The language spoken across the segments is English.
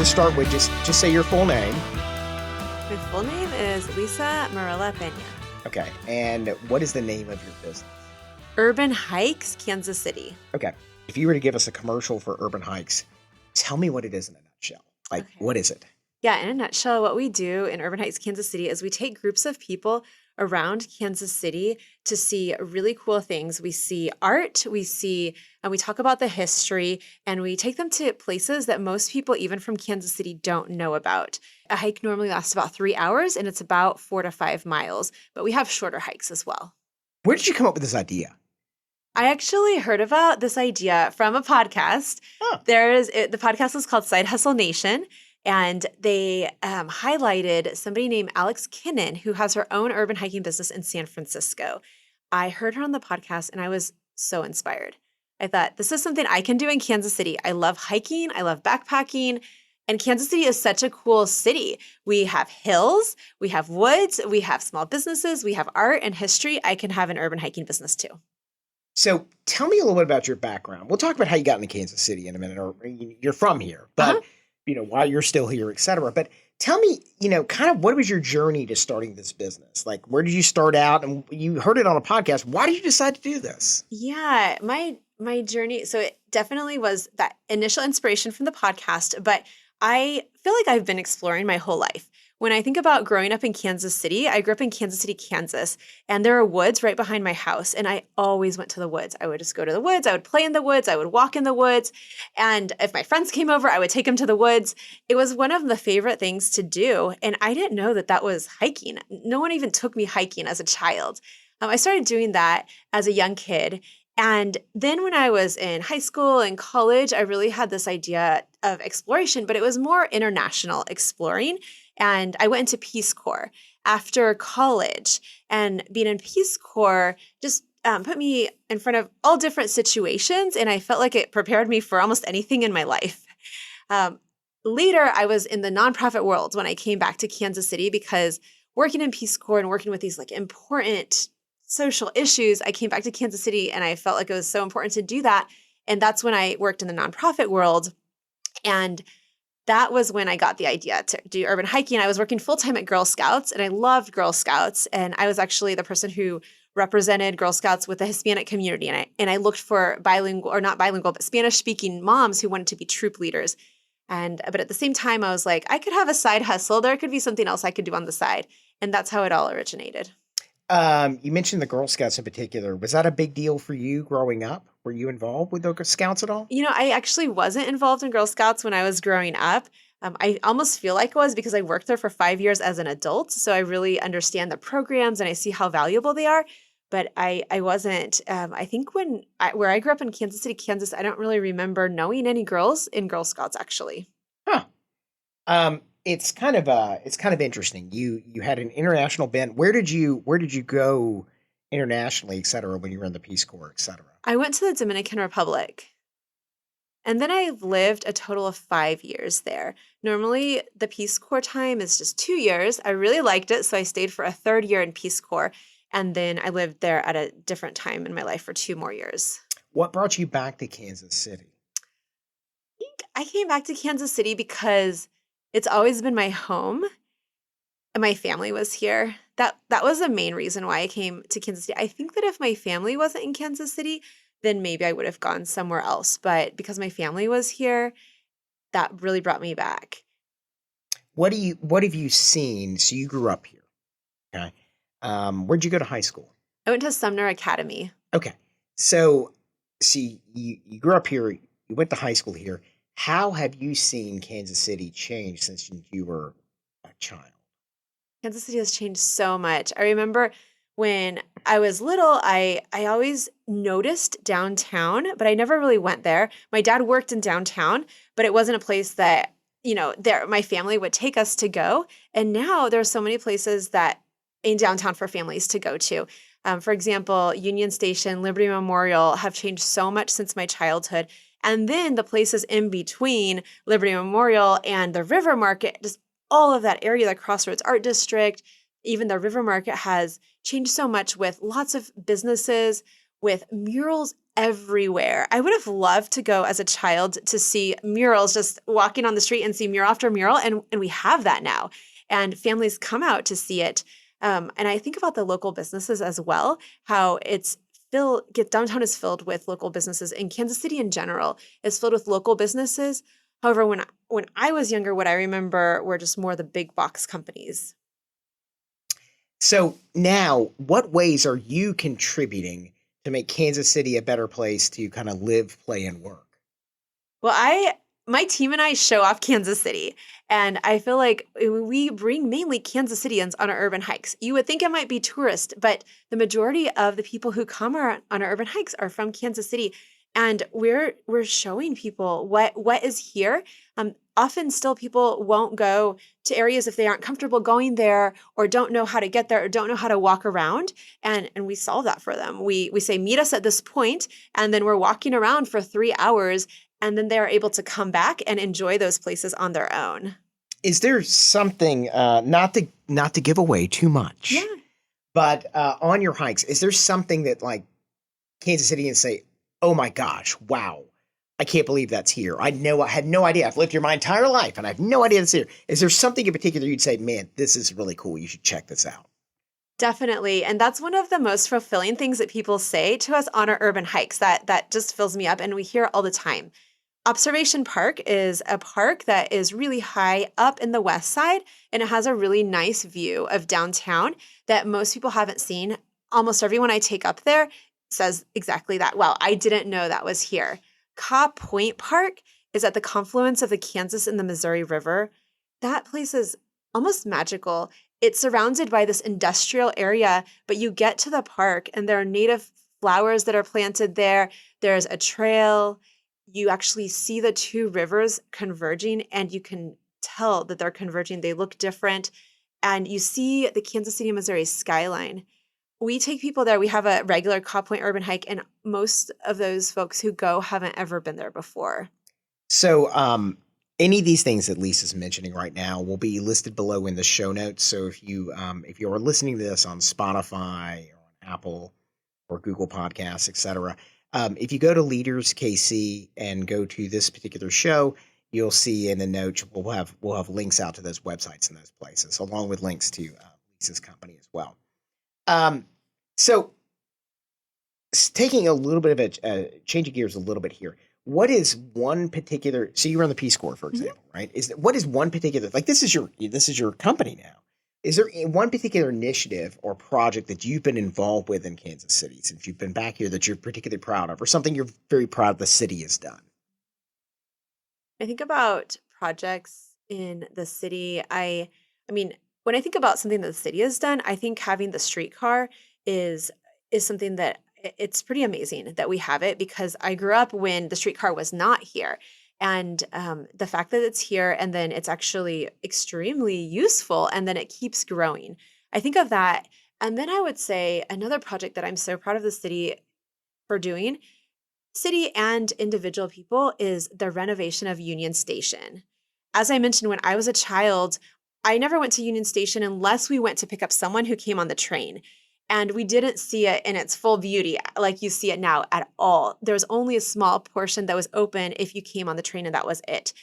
to start with, just say your full name. My full name is Lisa Marilla Pena. Okay. And what is the name of your business? Urban Hikes, Kansas City. Okay. If you were to give us a commercial for Urban Hikes, tell me what it is in a nutshell. Like, Okay. what is it? Yeah, in a nutshell, what we do in Urban Heights, Kansas City is we take groups of people around Kansas City to see really cool things. We see art, and we talk about the history, and we take them to places that most people, even from Kansas City, don't know about. A hike normally lasts about 3 hours, and it's about 4 to 5 miles, but we have shorter hikes as well. Where did you come up with this idea? I actually heard about this idea from a podcast. Huh. The podcast is called Side Hustle Nation, and they highlighted somebody named Alex Kinnan, who has her own urban hiking business in San Francisco. I heard her on the podcast, and I was so inspired. I thought, this is something I can do in Kansas City. I love hiking. I love backpacking. And Kansas City is such a cool city. We have hills, we have woods, we have small businesses, we have art and history. I can have an urban hiking business too. So tell me a little bit about your background. We'll talk about how you got into Kansas City in a minute, or you're from here, but why you're still here, et cetera. But tell me, kind of what was your journey to starting this business? Like, where did you start out? And you heard it on a podcast. Why did you decide to do this? Yeah, my journey. So it definitely was that initial inspiration from the podcast, but I feel like I've been exploring my whole life. When I think about growing up in Kansas City, I grew up in Kansas City, Kansas, and there are woods right behind my house. And I always went to the woods. I would just go to the woods. I would play in the woods. I would walk in the woods. And if my friends came over, I would take them to the woods. It was one of the favorite things to do. And I didn't know that that was hiking. No one even took me hiking as a child. I started doing that as a young kid. And then when I was in high school and college, I really had this idea of exploration, but it was more international exploring. And I went into Peace Corps after college, and being in Peace Corps just put me in front of all different situations. And I felt like it prepared me for almost anything in my life. Later, I was in the nonprofit world when I came back to Kansas City, because working in Peace Corps and working with these important social issues, I came back to Kansas City and I felt like it was so important to do that. And that's when I worked in the nonprofit world. And that was when I got the idea to do urban hiking. I was working full-time at Girl Scouts, and I loved Girl Scouts. And I was actually the person who represented Girl Scouts with the Hispanic community. And I looked for bilingual, or not bilingual, but Spanish-speaking moms who wanted to be troop leaders. But at the same time, I was like, I could have a side hustle. There could be something else I could do on the side. And that's how it all originated. You mentioned the Girl Scouts in particular. Was that a big deal for you growing up? Were you involved with the Scouts at all? I actually wasn't involved in Girl Scouts when I was growing up. I almost feel like I was, because I worked there for 5 years as an adult. So I really understand the programs and I see how valuable they are. But I wasn't. I think where I grew up in Kansas City, Kansas, I don't really remember knowing any girls in Girl Scouts, actually. Huh. It's kind of interesting. You had an international bent. Where did you go internationally, et cetera, when you were in the Peace Corps, et cetera? I went to the Dominican Republic. And then I lived a total of 5 years there. Normally, the Peace Corps time is just 2 years. I really liked it, so I stayed for a third year in Peace Corps. And then I lived there at a different time in my life for 2 more years. What brought you back to Kansas City? I think I came back to Kansas City because it's always been my home, and my family was here. That was the main reason why I came to Kansas City. I think that if my family wasn't in Kansas City, then maybe I would have gone somewhere else. But because my family was here, that really brought me back. What have you seen? So you grew up here, okay? Where'd you go to high school? I went to Sumner Academy. Okay, so see, you grew up here. You went to high school here. How have you seen Kansas City change since you were a child? Kansas City has changed so much. I remember when I was little, I always noticed downtown, but I never really went there. My dad worked in downtown, but it wasn't a place that, my family would take us to go. And now there are so many places that in downtown for families to go to. For example, Union Station, Liberty Memorial have changed so much since my childhood. And then the places in between Liberty Memorial and the River Market, just all of that area, the Crossroads Art District, even the River Market has changed so much, with lots of businesses, with murals everywhere. I would have loved to go as a child to see murals, just walking on the street and see mural after mural. And we have that now. And families come out to see it. And I think about the local businesses as well, how downtown is filled with local businesses, and Kansas City in general is filled with local businesses. However, when I was younger, what I remember were just more the big box companies. So now, what ways are you contributing to make Kansas City a better place to kind of live, play, and work? Well, my team and I show off Kansas City, and I feel like we bring mainly Kansas Cityans on our urban hikes. You would think it might be tourist, but the majority of the people who come on our urban hikes are from Kansas City, and we're showing people what is here. Often still people won't go to areas if they aren't comfortable going there, or don't know how to get there, or don't know how to walk around. And we solve that for them. We say, meet us at this point, and then we're walking around for 3 hours, and then they're able to come back and enjoy those places on their own. Is there something, not to give away too much, Yeah. but on your hikes, is there something that like Kansas Cityans say, oh my gosh, wow, I can't believe that's here. I had no idea. I've lived here my entire life and I have no idea that's here. Is there something in particular you'd say, man, this is really cool. You should check this out? Definitely. And that's one of the most fulfilling things that people say to us on our urban hikes that just fills me up, and we hear it all the time. Observation Park is a park that is really high up in the west side, and it has a really nice view of downtown that most people haven't seen. Almost everyone I take up there says exactly that. Wow, I didn't know that was here. Caw Point Park is at the confluence of the Kansas and the Missouri River. That place is almost magical. It's surrounded by this industrial area, but you get to the park and there are native flowers that are planted there. There's a trail. You actually see the two rivers converging, and you can tell that they're converging. They look different. And you see the Kansas City, Missouri skyline. We take people there. We have a regular Caw Point urban hike, and most of those folks who go haven't ever been there before. So any of these things that Lisa's mentioning right now will be listed below in the show notes. So if you are listening to this on Spotify or on Apple or Google Podcasts, etc., if you go to Leaders KC and go to this particular show, you'll see in the notes we'll have links out to those websites and those places, along with links to Lisa's company as well. So taking a little bit of changing gears a little bit here. What is one particular? So you were on the Peace Corps, for example, right? What is one particular? Like this is your company now. Is there one particular initiative or project that you've been involved with in Kansas City since you've been back here that you're particularly proud of, or something you're very proud the city has done? I think about projects in the city. I mean, when I think about something that the city has done, I think having the streetcar is something that it's pretty amazing that we have it, because I grew up when the streetcar was not here. And the fact that it's here and then it's actually extremely useful and then it keeps growing. I think of that. And then I would say another project that I'm so proud of the city for doing, city and individual people, is the renovation of Union Station. As I mentioned, when I was a child, I never went to Union Station unless we went to pick up someone who came on the train. And we didn't see it in its full beauty like you see it now at all. There was only a small portion that was open if you came on the train, and that was it.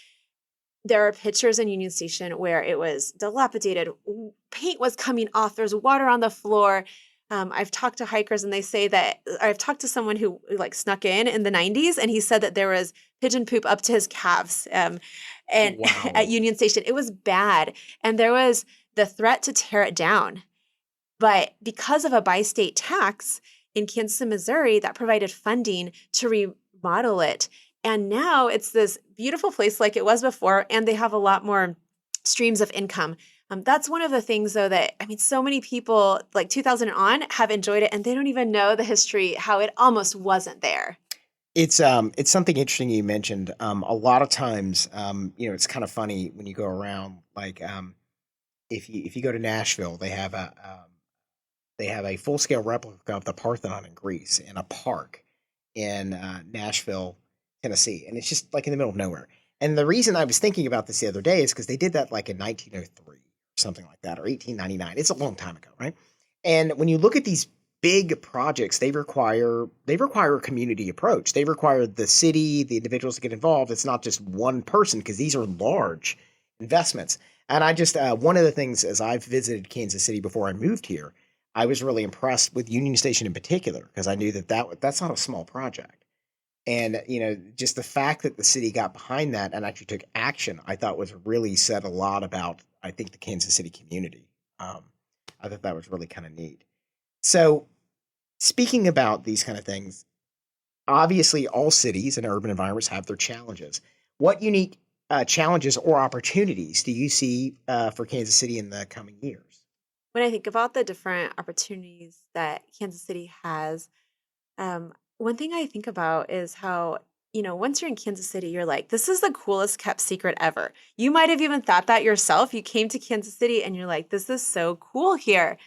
There are pictures in Union Station where it was dilapidated. Paint was coming off. There's water on the floor. I've talked to hikers, and they say that I've talked to someone who like snuck in the 90s, and he said that there was pigeon poop up to his calves and Wow. at Union Station. It was bad. And there was the threat to tear it down. But because of a bi-state tax in Kansas and Missouri, that provided funding to remodel it. And now it's this beautiful place like it was before, and they have a lot more streams of income. That's one of the things, though, that, I mean, so many people, like 2000 on, have enjoyed it, and they don't even know the history, how it almost wasn't there. It's something interesting you mentioned. A lot of times, it's kind of funny when you go around, like if you go to Nashville, they have a full-scale replica of the Parthenon in Greece in a park in Nashville, Tennessee. And it's just like in the middle of nowhere. And the reason I was thinking about this the other day is because they did that like in 1903 or something like that, or 1899. It's a long time ago, right? And when you look at these big projects, they require a community approach. They require the city, the individuals to get involved. It's not just one person because these are large investments. And I just one of the things as I've visited Kansas City before I moved here, I was really impressed with Union Station in particular because I knew that's not a small project. And just the fact that the city got behind that and actually took action, I thought was really said a lot about I think the Kansas City community. Um, I thought that was really kind of neat. So, speaking about these kind of things, obviously all cities and urban environments have their challenges. What unique challenges or opportunities do you see for Kansas City in the coming years? When I think about the different opportunities that Kansas City has, one thing I think about is how, once you're in Kansas City, you're like, this is the coolest kept secret ever. You might have even thought that yourself. You came to Kansas City and you're like, this is so cool here.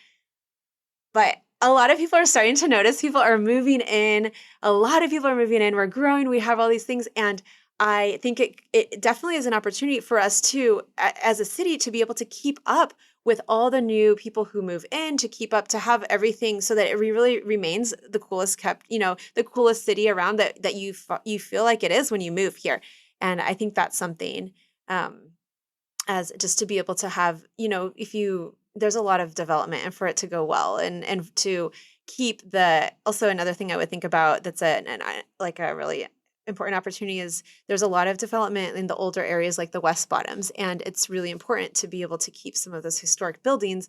But a lot of people are starting to notice people are moving in. A lot of people are moving in. We're growing. We have all these things. And I think it definitely is an opportunity for us to, as a city, to be able to keep up with all the new people who move in, to keep up, to have everything so that it really remains the coolest kept, the coolest city around that you feel like it is when you move here. And I think that's something as just to be able to have, if you there's a lot of development and for it to go well and to keep also another thing I would think about that's like a really important opportunity is there's a lot of development in the older areas like the West Bottoms. And it's really important to be able to keep some of those historic buildings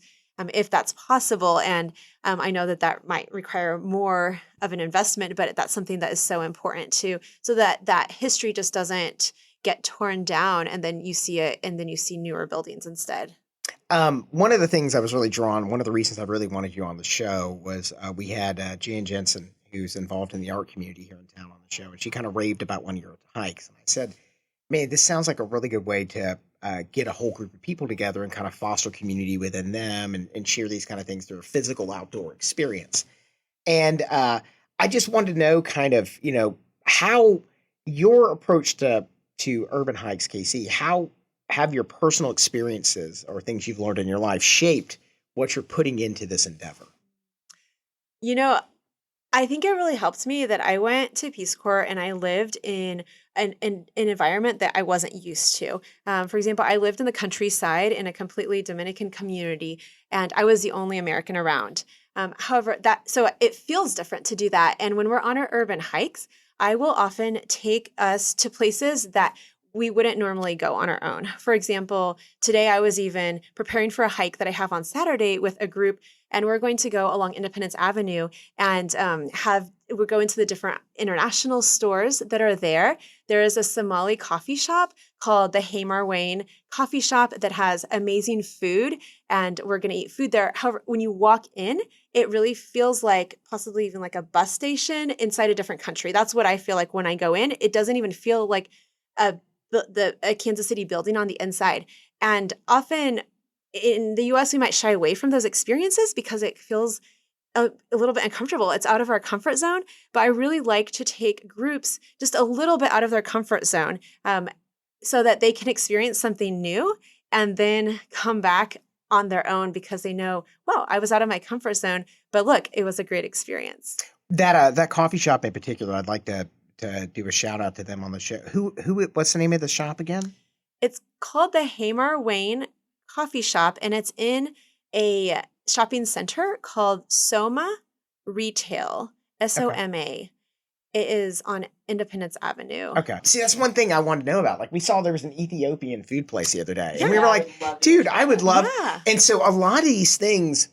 if that's possible. And I know that might require more of an investment, but that's something that is so important too, so that history just doesn't get torn down and then you see it and then you see newer buildings instead. One of the things I was really drawn, one of the reasons I really wanted you on the show was we had Jan Jensen, who's involved in the art community here in town on the show, and she kind of raved about one of your hikes. And I said, man, this sounds like a really good way to get a whole group of people together and kind of foster community within them and share these kind of things through a physical outdoor experience. And I just wanted to know kind of, how your approach to urban hikes, KC, how have your personal experiences or things you've learned in your life shaped what you're putting into this endeavor? I think it really helped me that I went to Peace Corps and I lived in an environment that I wasn't used to. For example, I lived in the countryside in a completely Dominican community, and I was the only American around. However, so it feels different to do that. And when we're on our urban hikes, I will often take us to places that we wouldn't normally go on our own. For example, today I was even preparing for a hike that I have on Saturday with a group, and we're going to go along Independence Avenue and we'll go into the different international stores that are there. There is a Somali coffee shop called the Hamar Weyne coffee shop that has amazing food, and we're going to eat food there. However, when you walk in, it really feels like possibly even like a bus station inside a different country. That's what I feel like when I go in. It doesn't even feel like a Kansas City building on the inside. And often in the US, we might shy away from those experiences because it feels a little bit uncomfortable. It's out of our comfort zone. But I really like to take groups just a little bit out of their comfort zone so that they can experience something new and then come back on their own because they know, well, I was out of my comfort zone, but look, it was a great experience. That coffee shop in particular, I'd like to do a shout out to them on the show. What's the name of the shop again? It's called the Hamar Weyne Coffee Shop, and it's in a shopping center called Soma Retail, SOMA. Okay. It is on Independence Avenue. Okay. See, that's one thing I wanted to know about. Like, we saw there was an Ethiopian food place the other day, and we were like, dude, I would love. Yeah. And so a lot of these things,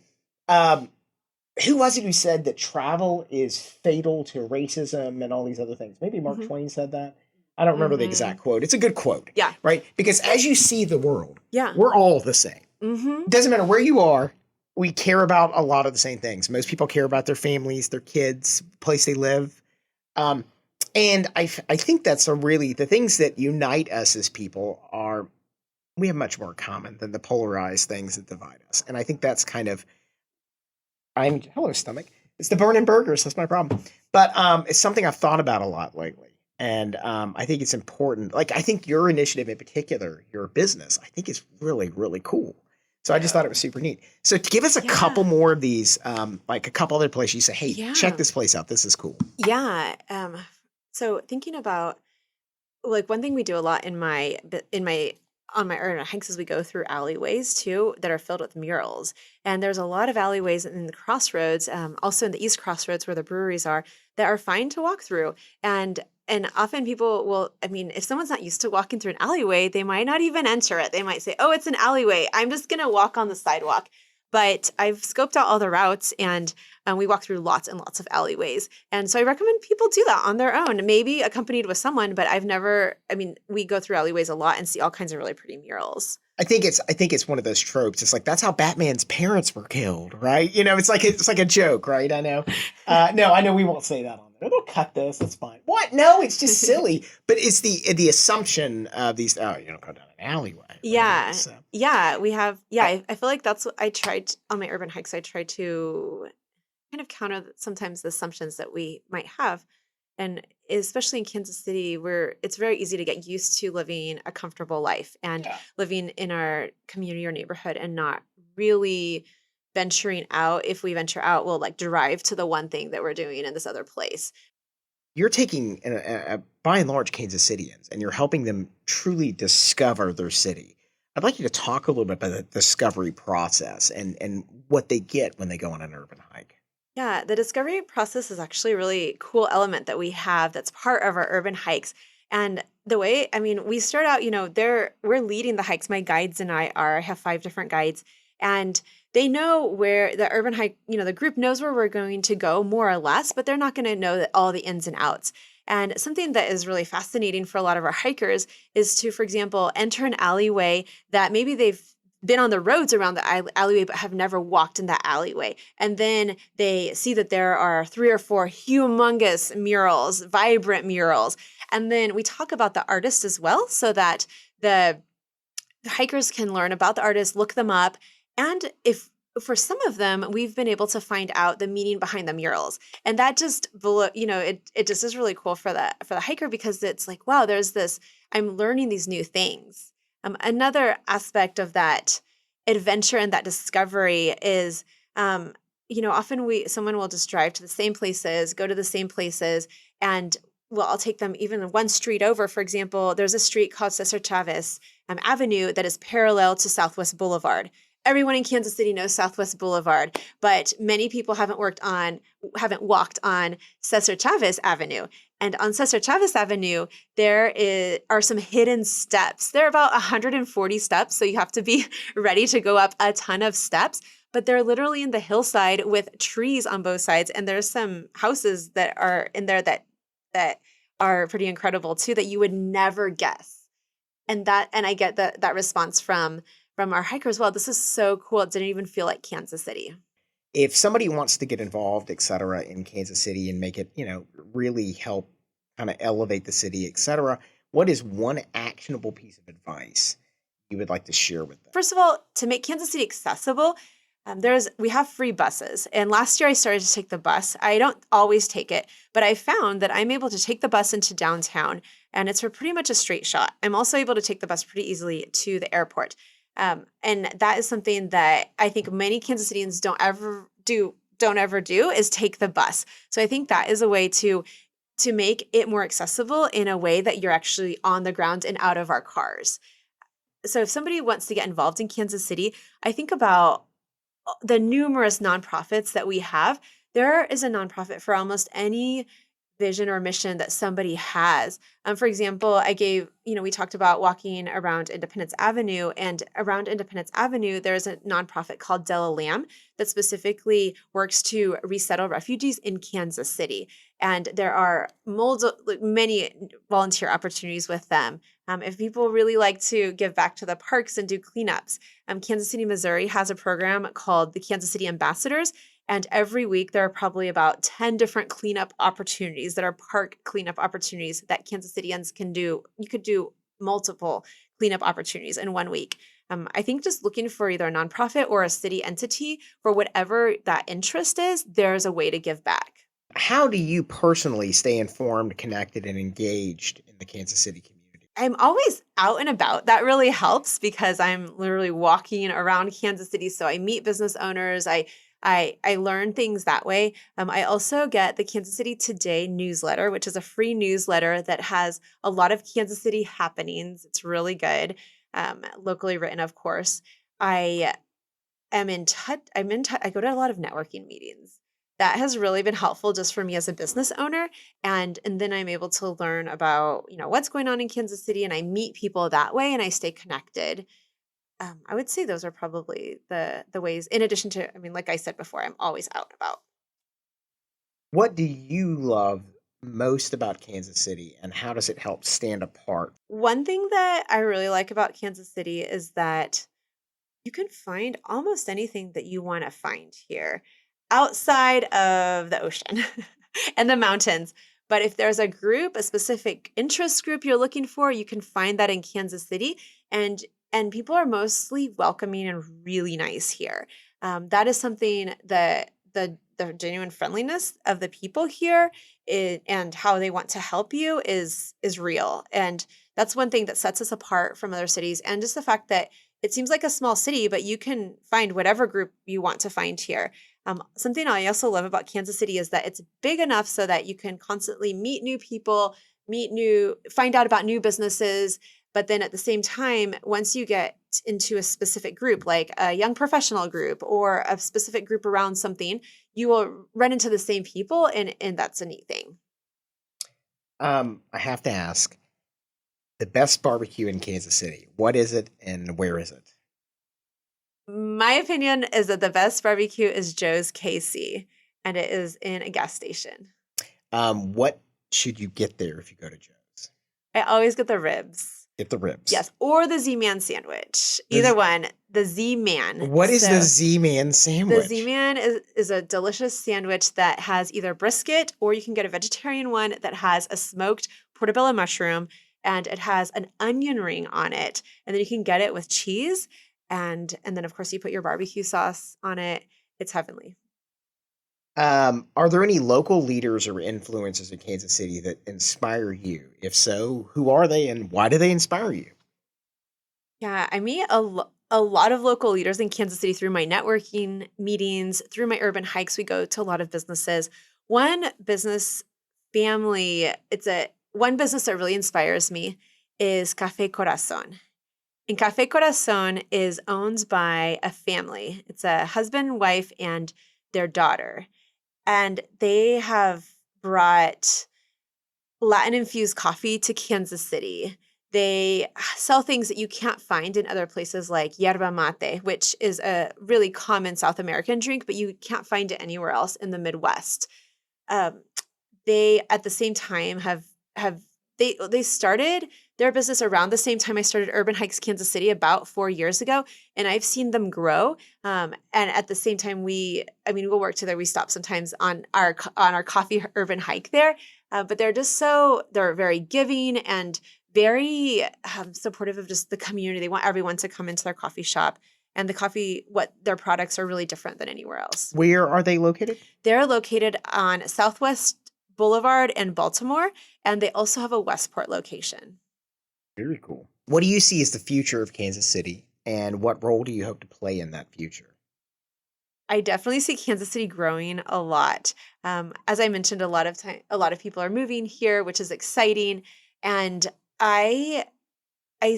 who was it who said that travel is fatal to racism and all these other things? Maybe Mark Twain said that. I don't remember the exact quote. It's a good quote. Yeah. Right? Because as you see the world, we're all the same. It doesn't matter where you are. We care about a lot of the same things. Most people care about their families, their kids, the place they live. And I think that's the things that unite us as people are, we have much more in common than the polarized things that divide us. And I think that's kind of, hello, stomach. It's the burning burgers. That's my problem. But it's something I've thought about a lot lately. And I think it's important. Like, I think your initiative in particular, your business, I think is really, really cool. So I just thought it was super neat. So to give us a couple Yeah. more of these, like a couple other places you say, hey, check Yeah. this place out. This is cool. Yeah. So thinking about like one thing we do a lot in my on my urban hikes is we go through alleyways too that are filled with murals. And there's a lot of alleyways in the crossroads, also in the East Crossroads where the breweries are, that are fine to walk through. And often people will, I mean, if someone's not used to walking through an alleyway, they might not even enter it. They might say, "Oh, it's an alleyway. I'm just gonna walk on the sidewalk." But I've scoped out all the routes and we walk through lots and lots of alleyways. And so I recommend people do that on their own, maybe accompanied with someone, but I mean, we go through alleyways a lot and see all kinds of really pretty murals. I think it's one of those tropes. It's like that's how Batman's parents were killed, right? It's like a joke, right? I know. No, I know we won't say that on there. They'll cut this. That's fine. What? No, it's just silly. But it's the assumption of these. Oh, you don't go down an alleyway. Right? Yeah. So, Yeah. We have, yeah, I feel like that's what I tried on my urban hikes. I try to kind of counter sometimes the assumptions that we might have. And especially in Kansas City, where it's very easy to get used to living a comfortable life and yeah. living in our community or neighborhood and not really venturing out. If we venture out, we'll like drive to the one thing that we're doing in this other place. You're taking by and large Kansas Cityans, and you're helping them truly discover their city. I'd like you to talk a little bit about the discovery process and what they get when they go on an urban hike. Yeah, the discovery process is actually a really cool element that we have that's part of our urban hikes. And the way, I mean, we start out, we're leading the hikes. My guides and I have 5 different guides, and they know where the urban hike, the group knows where we're going to go more or less, but they're not going to know that all the ins and outs. And something that is really fascinating for a lot of our hikers is to, for example, enter an alleyway that maybe they've been on the roads around the alleyway but have never walked in that alleyway. And then they see that there are 3 or 4 humongous murals, vibrant murals. And then we talk about the artist as well so that the hikers can learn about the artist, look them up. And if for some of them, we've been able to find out the meaning behind the murals. And that just, it just is really cool for the hiker because it's like, wow, I'm learning these new things. Another aspect of that adventure and that discovery is, often someone will just drive to the same places, go to the same places, and well, I'll take them even one street over. For example, there's a street called Cesar Chavez Avenue that is parallel to Southwest Boulevard. Everyone in Kansas City knows Southwest Boulevard, but many people haven't walked on Cesar Chavez Avenue. And on Cesar Chavez Avenue, are some hidden steps. There are about 140 steps, so you have to be ready to go up a ton of steps. But they're literally in the hillside with trees on both sides, and there's some houses that are in there that are pretty incredible too that you would never guess. And I get that response from our hikers. Well, this is so cool. It didn't even feel like Kansas City. If somebody wants to get involved, et cetera, in Kansas City and make it, really help kind of elevate the city, et cetera, what is one actionable piece of advice you would like to share with them? First of all, to make Kansas City accessible, we have free buses. And last year I started to take the bus. I don't always take it, but I found that I'm able to take the bus into downtown and it's pretty much a straight shot. I'm also able to take the bus pretty easily to the airport. And that is something that I think many Kansas Cityans don't ever do is take the bus. So I think that is a way to make it more accessible in a way that you're actually on the ground and out of our cars. So if somebody wants to get involved in Kansas City, I think about the numerous nonprofits that we have. There is a nonprofit for almost any vision or mission that somebody has. For example, we talked about walking around Independence Avenue, and around Independence Avenue, there's a nonprofit called Della Lamb that specifically works to resettle refugees in Kansas City. And there are many volunteer opportunities with them. If people really like to give back to the parks and do cleanups, Kansas City, Missouri has a program called the Kansas City Ambassadors. And every week there are probably about 10 different cleanup opportunities that are park cleanup opportunities that Kansas Cityans can do. You could do multiple cleanup opportunities in one week. I think just looking for either a nonprofit or a city entity for whatever that interest is, there's a way to give back. How do you personally stay informed, connected, and engaged in the Kansas City community? I'm always out and about. That really helps because I'm literally walking around Kansas City. So I meet business owners. I learn things that way. I also get the Kansas City Today newsletter, which is a free newsletter that has a lot of Kansas City happenings. It's really good, locally written, of course. I am in touch. I'm in touch. I go to a lot of networking meetings. That has really been helpful just for me as a business owner. And then I'm able to learn about, what's going on in Kansas City, and I meet people that way and I stay connected. I would say those are probably the ways, in addition to, I mean, like I said before, I'm always out and about. What do you love most about Kansas City, and how does it help stand apart? One thing that I really like about Kansas City is that you can find almost anything that you want to find here outside of the ocean and the mountains. But if there's a group, a specific interest group you're looking for, you can find that in Kansas City. And people are mostly welcoming and really nice here. That is something that the genuine friendliness of the people here and how they want to help you is real. And that's one thing that sets us apart from other cities. And just the fact that it seems like a small city, but you can find whatever group you want to find here. Something I also love about Kansas City is that it's big enough so that you can constantly meet new people, find out about new businesses. But then at the same time, once you get into a specific group, like a young professional group or a specific group around something, you will run into the same people, and that's a neat thing. I have to ask, the best barbecue in Kansas City. What is it, and where is it? My opinion is that the best barbecue is Joe's KC, and it is in a gas station. What should you get there if you go to Joe's? I always get the ribs. Get the ribs. Yes, or the Z-Man sandwich. The Either Z- one. The Z-Man. What is the So Z-Man the sandwich? Z-Man is a delicious sandwich that has either brisket, or you can get a vegetarian one that has a smoked portobello mushroom, and it has an onion ring on it. And then you can get it with cheese, and then of course you put your barbecue sauce on it. It's heavenly. Are there any local leaders or influencers in Kansas City that inspire you? If so, who are they, and why do they inspire you? Yeah, I meet a lot of local leaders in Kansas City through my networking meetings, through my urban hikes. We go to a lot of businesses. One business family, one business that really inspires me is Café Corazon. And Café Corazon is owned by a family. It's a husband, wife, and their daughter. And they have brought Latin infused coffee to Kansas City. They sell things that you can't find in other places like yerba mate, which is a really common South American drink, but you can't find it anywhere else in the Midwest. Um, they at the same time have they started their business around the same time I started Urban Hikes Kansas City about 4 years ago, and I've seen them grow. And at the same time, we'll work together. We stop sometimes on our coffee urban hike there, but they're very giving and very supportive of just the community. They want everyone to come into their coffee shop. And their products are really different than anywhere else. Where are they located? They're located on Southwest Boulevard in Baltimore, and they also have a Westport location. Very cool. What do you see as the future of Kansas City, and what role do you hope to play in that future? I definitely see Kansas City growing a lot. As I mentioned, a lot of people are moving here, which is exciting, and I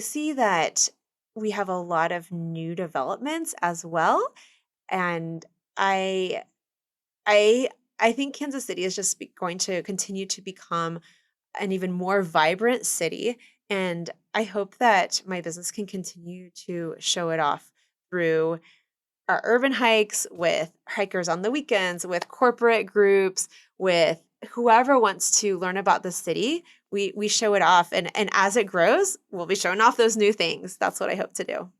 see that we have a lot of new developments as well, and I I I think Kansas City is just going to continue to become an even more vibrant city, and I hope that my business can continue to show it off through our urban hikes, with hikers on the weekends, with corporate groups, with whoever wants to learn about the city. We show it off, and as it grows, we'll be showing off those new things. That's what I hope to do.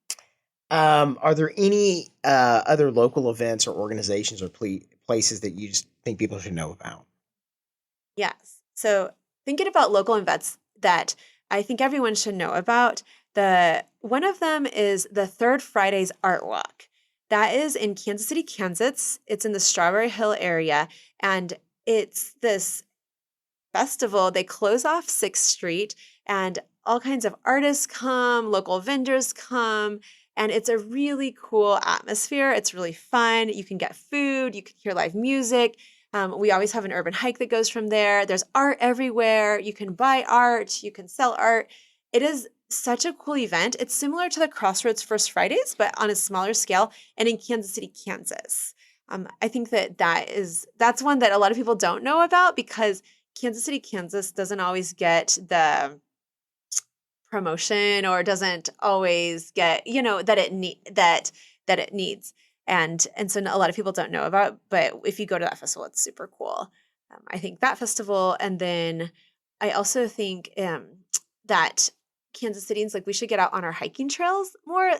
Are there any other local events or organizations or places that you just think people should know about? Yes. So thinking about local events that I think everyone should know about, one of them is the Third Fridays Art Walk. That is in Kansas City, Kansas. It's in the Strawberry Hill area, and it's this festival. They close off 6th Street, and all kinds of artists come, local vendors come, and it's a really cool atmosphere. It's really fun. You can get food, you can hear live music. We always have an urban hike that goes from there. There's art everywhere. You can buy art, you can sell art. It is such a cool event. It's similar to the Crossroads First Fridays, but on a smaller scale and in Kansas City, Kansas. I think that's one that a lot of people don't know about because Kansas City, Kansas doesn't always get the promotion or doesn't always get, that it needs. And so a lot of people don't know about, but if you go to that festival, it's super cool. I think that festival. And then I also think that Kansas Cityans, like we should get out on our hiking trails more.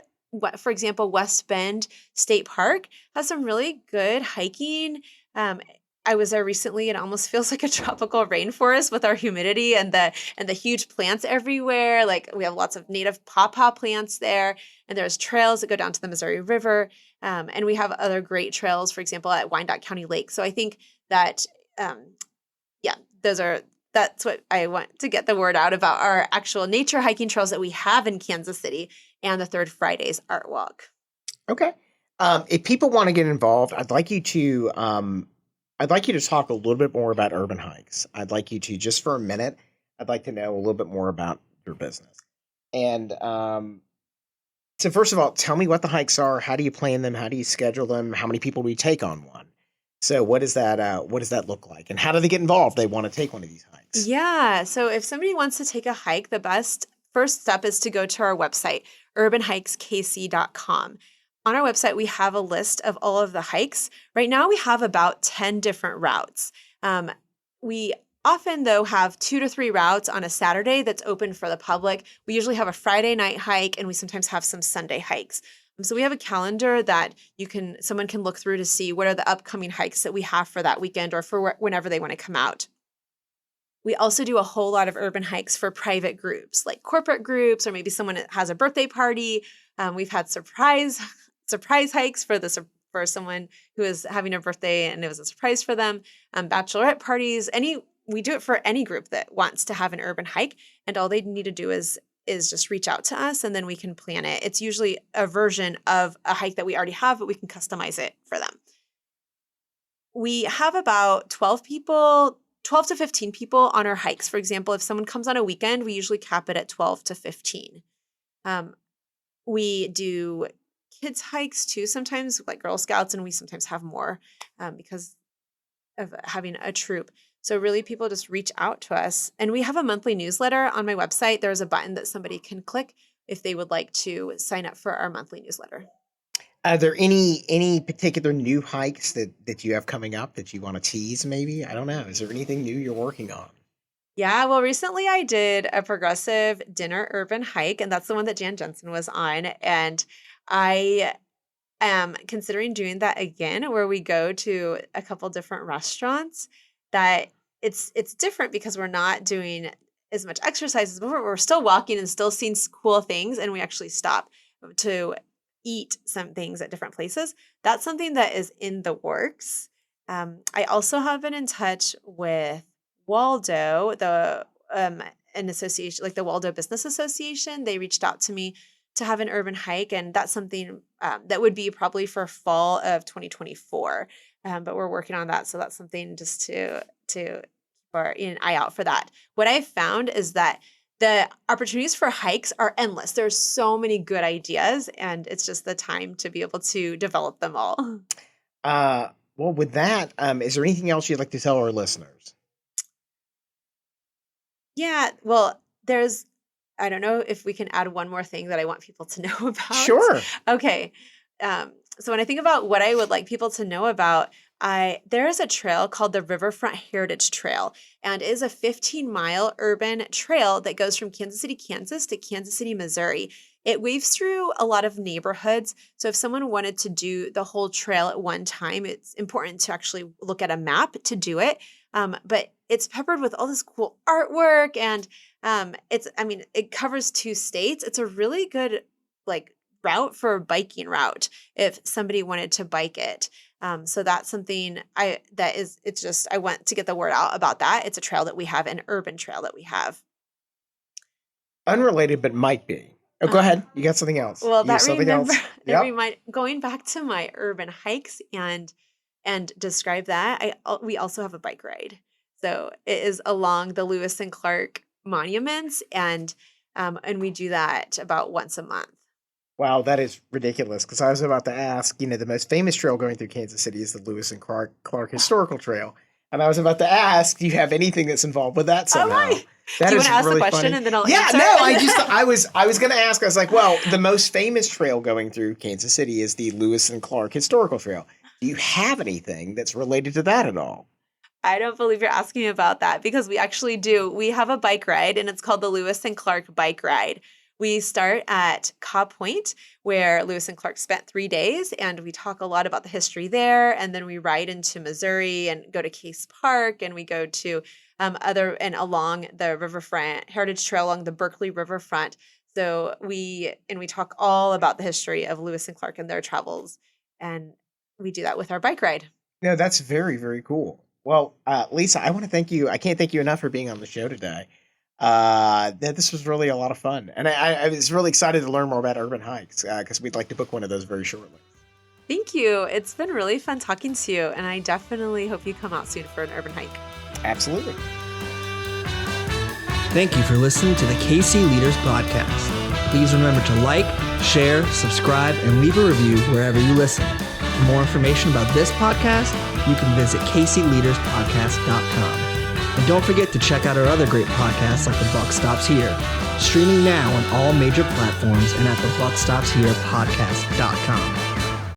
For example, West Bend State Park has some really good hiking. I was there recently and it almost feels like a tropical rainforest with our humidity and the huge plants everywhere. Like we have lots of native pawpaw plants there, and there's trails that go down to the Missouri River. And we have other great trails, for example, at Wyandotte County Lake. So I think that, that's what I want to get the word out about our actual nature hiking trails that we have in Kansas City and the Third Fridays Art Walk. Okay. If people want to get involved, I'd like you to talk a little bit more about urban hikes. I'd like you to, just for a minute, I'd like to know a little bit more about your business. And so first of all, tell me what the hikes are. How do you plan them? How do you schedule them? How many people do you take on one? So what does that look like? And how do they get involved? They want to take one of these hikes. Yeah. So if somebody wants to take a hike, the best first step is to go to our website, urbanhikeskc.com. On our website, we have a list of all of the hikes. Right now, we have about 10 different routes. We often, though, have 2 to 3 routes on a Saturday that's open for the public. We usually have a Friday night hike, and we sometimes have some Sunday hikes. So we have a calendar that someone can look through to see what are the upcoming hikes that we have for that weekend or for whenever they want to come out. We also do a whole lot of urban hikes for private groups, like corporate groups, or maybe someone that has a birthday party. We've had surprise hikes for someone who is having a birthday and it was a surprise for them. Bachelorette parties. We do it for any group that wants to have an urban hike, and all they need to do is just reach out to us and then we can plan it. It's usually a version of a hike that we already have, but we can customize it for them. We have about 12 to 15 people on our hikes. For example, if someone comes on a weekend, we usually cap it at 12 to 15. We do kids hikes too sometimes, like Girl Scouts, and we sometimes have more because of having a troop. So really people just reach out to us. And we have a monthly newsletter on my website. There's a button that somebody can click if they would like to sign up for our monthly newsletter. Are there any particular new hikes that you have coming up that you want to tease maybe? I don't know. Is there anything new you're working on? Yeah, well, recently I did a progressive dinner urban hike, and that's the one that Jan Jensen was on. And I am considering doing that again, where we go to a couple different restaurants. That it's different because we're not doing as much exercise as before. We're still walking and still seeing cool things, and we actually stop to eat some things at different places. That's something that is in the works. I also have been in touch with Waldo, an association, like the Waldo Business Association. They reached out to me to have an urban hike, and that's something that would be probably for fall of 2024. But we're working on that, so that's something just to keep an eye out for that. What I've found is that the opportunities for hikes are endless. There's so many good ideas, and it's just the time to be able to develop them all. Well, with that, is there anything else you'd like to tell our listeners? Yeah, well, I don't know if we can add one more thing that I want people to know about. Sure. Okay. So when I think about what I would like people to know about, there is a trail called the Riverfront Heritage Trail, and it is a 15-mile urban trail that goes from Kansas City, Kansas to Kansas City, Missouri. It weaves through a lot of neighborhoods. So if someone wanted to do the whole trail at one time, it's important to actually look at a map to do it. But it's peppered with all this cool artwork, and it covers 2 states. It's a really good route for a biking route if somebody wanted to bike it. So that's something I want to get the word out about that. It's a trail that we have, an urban trail that we have. Unrelated, but might be. Oh, go ahead. You got something else. Well, You got that something else? going back to my urban hikes and describe that. We also have a bike ride. So it is along the Lewis and Clark monuments, and we do that about once a month. Wow, that is ridiculous. Because I was about to ask, the most famous trail going through Kansas City is the Lewis and Clark Historical Trail. And I was about to ask, do you have anything that's involved with that somehow? Oh, my. That do you is want to ask really the question funny. and then I'll Yeah, answer? no, I was going to ask. I was like, well, the most famous trail going through Kansas City is the Lewis and Clark Historical Trail. Do you have anything that's related to that at all? I don't believe you're asking about that, because we actually do. We have a bike ride, and it's called the Lewis and Clark Bike Ride. We start at Cobb Point, where Lewis and Clark spent 3 days, and we talk a lot about the history there. And then we ride into Missouri and go to Case Park, and we go to along the riverfront, Heritage Trail along the Berkeley riverfront. So we talk all about the history of Lewis and Clark and their travels, and we do that with our bike ride. No, that's very, very cool. Well, Lisa, I want to thank you. I can't thank you enough for being on the show today. This was really a lot of fun. And I was really excited to learn more about urban hikes because we'd like to book one of those very shortly. Thank you. It's been really fun talking to you, and I definitely hope you come out soon for an urban hike. Absolutely. Thank you for listening to the KC Leaders Podcast. Please remember to like, share, subscribe, and leave a review wherever you listen. For more information about this podcast, you can visit kcleaderspodcast.com. And don't forget to check out our other great podcasts like The Buck Stops Here, streaming now on all major platforms and at thebuckstopsherepodcast.com.